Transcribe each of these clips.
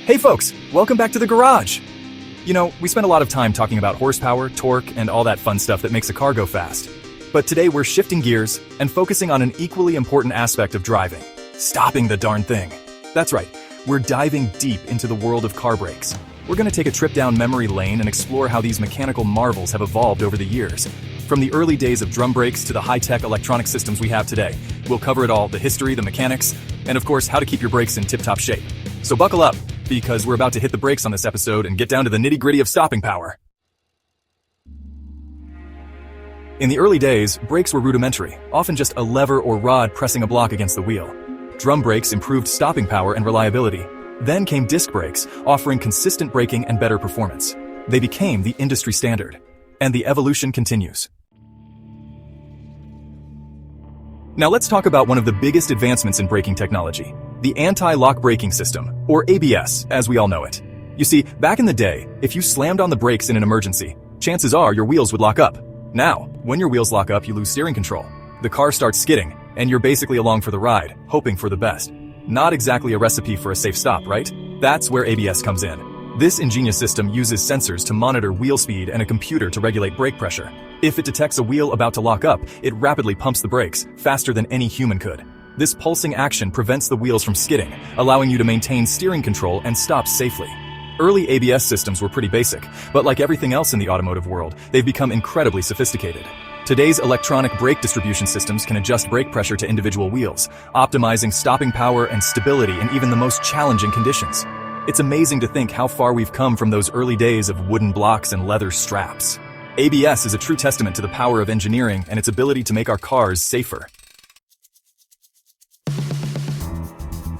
Hey folks, welcome back to the garage. You know, we spend a lot of time talking about horsepower, torque, and all that fun stuff that makes a car go fast. But today we're shifting gears and focusing on an equally important aspect of driving: stopping the darn thing. That's right, we're diving deep into the world of car brakes. We're going to take a trip down memory lane and explore how these mechanical marvels have evolved over the years. From the early days of drum brakes to the high-tech electronic systems we have today, we'll cover it all: the history, the mechanics, and of course, how to keep your brakes in tip-top shape. So buckle up, because we're about to hit the brakes on this episode and get down to the nitty-gritty of stopping power. In the early days, brakes were rudimentary, often just a lever or rod pressing a block against the wheel. Drum brakes improved stopping power and reliability. Then came disc brakes, offering consistent braking and better performance. They became the industry standard. And the evolution continues. Now let's talk about one of the biggest advancements in braking technology: the anti-lock braking system, or ABS, as we all know it. You see, back in the day, if you slammed on the brakes in an emergency, chances are your wheels would lock up. Now, when your wheels lock up, you lose steering control. The car starts skidding, and you're basically along for the ride, hoping for the best. Not exactly a recipe for a safe stop, right? That's where ABS comes in. This ingenious system uses sensors to monitor wheel speed and a computer to regulate brake pressure. If it detects a wheel about to lock up, it rapidly pumps the brakes, faster than any human could. This pulsing action prevents the wheels from skidding, allowing you to maintain steering control and stop safely. Early ABS systems were pretty basic, but like everything else in the automotive world, they've become incredibly sophisticated. Today's electronic brake distribution systems can adjust brake pressure to individual wheels, optimizing stopping power and stability in even the most challenging conditions. It's amazing to think how far we've come from those early days of wooden blocks and leather straps. ABS is a true testament to the power of engineering and its ability to make our cars safer.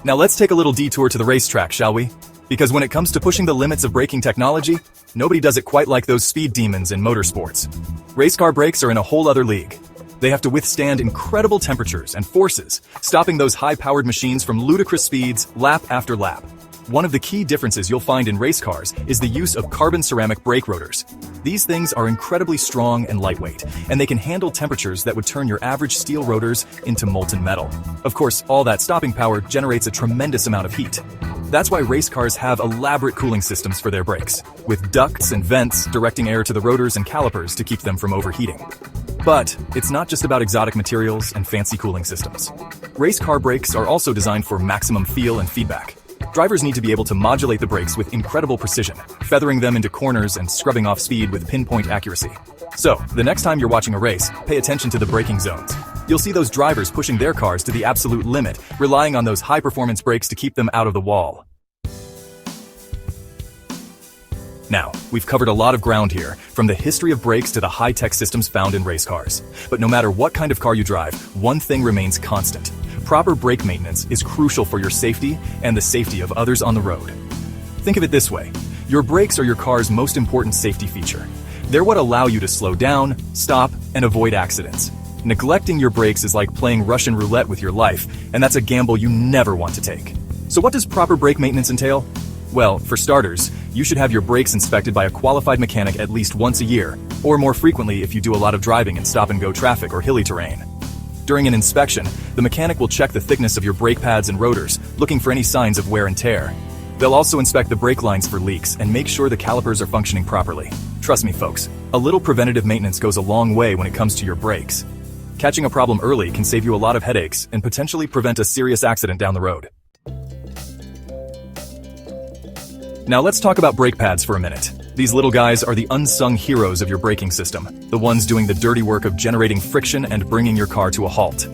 Now let's take a little detour to the racetrack, shall we? Because when it comes to pushing the limits of braking technology, nobody does it quite like those speed demons in motorsports. Race car brakes are in a whole other league. They have to withstand incredible temperatures and forces, stopping those high-powered machines from ludicrous speeds lap after lap. One of the key differences you'll find in race cars is the use of carbon ceramic brake rotors. These things are incredibly strong and lightweight, and they can handle temperatures that would turn your average steel rotors into molten metal. Of course, all that stopping power generates a tremendous amount of heat. That's why race cars have elaborate cooling systems for their brakes, with ducts and vents directing air to the rotors and calipers to keep them from overheating. But it's not just about exotic materials and fancy cooling systems. Race car brakes are also designed for maximum feel and feedback. Drivers need to be able to modulate the brakes with incredible precision, feathering them into corners and scrubbing off speed with pinpoint accuracy. So, the next time you're watching a race, pay attention to the braking zones. You'll see those drivers pushing their cars to the absolute limit, relying on those high-performance brakes to keep them out of the wall. Now, we've covered a lot of ground here, from the history of brakes to the high-tech systems found in race cars. But no matter what kind of car you drive, one thing remains constant: proper brake maintenance is crucial for your safety and the safety of others on the road. Think of it this way: your brakes are your car's most important safety feature. They're what allow you to slow down, stop, and avoid accidents. Neglecting your brakes is like playing Russian roulette with your life, and that's a gamble you never want to take. So what does proper brake maintenance entail? Well, for starters, you should have your brakes inspected by a qualified mechanic at least once a year, or more frequently if you do a lot of driving in stop-and-go traffic or hilly terrain. During an inspection, the mechanic will check the thickness of your brake pads and rotors, looking for any signs of wear and tear. They'll also inspect the brake lines for leaks and make sure the calipers are functioning properly. Trust me, folks, a little preventative maintenance goes a long way when it comes to your brakes. Catching a problem early can save you a lot of headaches and potentially prevent a serious accident down the road. Now let's talk about brake pads for a minute. These little guys are the unsung heroes of your braking system, the ones doing the dirty work of generating friction and bringing your car to a halt.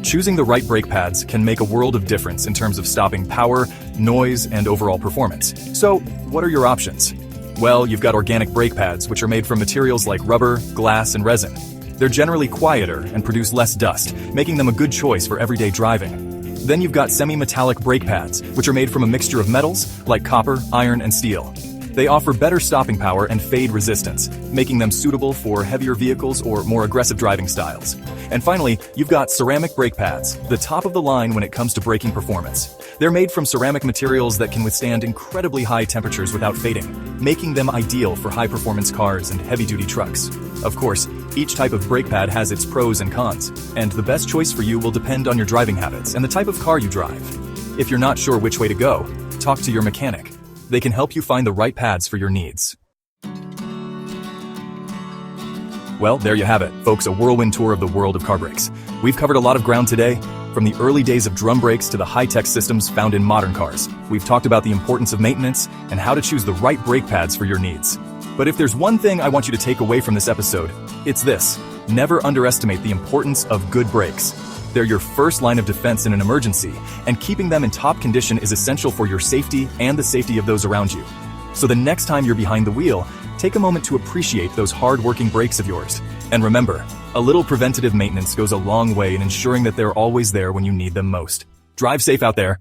Choosing the right brake pads can make a world of difference in terms of stopping power, noise, and overall performance. So, what are your options? Well, you've got organic brake pads, which are made from materials like rubber, glass, and resin. They're generally quieter and produce less dust, making them a good choice for everyday driving. Then you've got semi-metallic brake pads, which are made from a mixture of metals like copper, iron, and steel. They offer better stopping power and fade resistance, making them suitable for heavier vehicles or more aggressive driving styles. And finally, you've got ceramic brake pads, the top of the line when it comes to braking performance. They're made from ceramic materials that can withstand incredibly high temperatures without fading, making them ideal for high-performance cars and heavy-duty trucks. Of course, each type of brake pad has its pros and cons, and the best choice for you will depend on your driving habits and the type of car you drive. If you're not sure which way to go, talk to your mechanic. They can help you find the right pads for your needs. Well, there you have it, folks, a whirlwind tour of the world of car brakes. We've covered a lot of ground today, from the early days of drum brakes to the high-tech systems found in modern cars. We've talked about the importance of maintenance and how to choose the right brake pads for your needs. But if there's one thing I want you to take away from this episode, it's this: never underestimate the importance of good brakes. They're your first line of defense in an emergency, and keeping them in top condition is essential for your safety and the safety of those around you. So the next time you're behind the wheel, take a moment to appreciate those hard-working brakes of yours. And remember, a little preventative maintenance goes a long way in ensuring that they're always there when you need them most. Drive safe out there.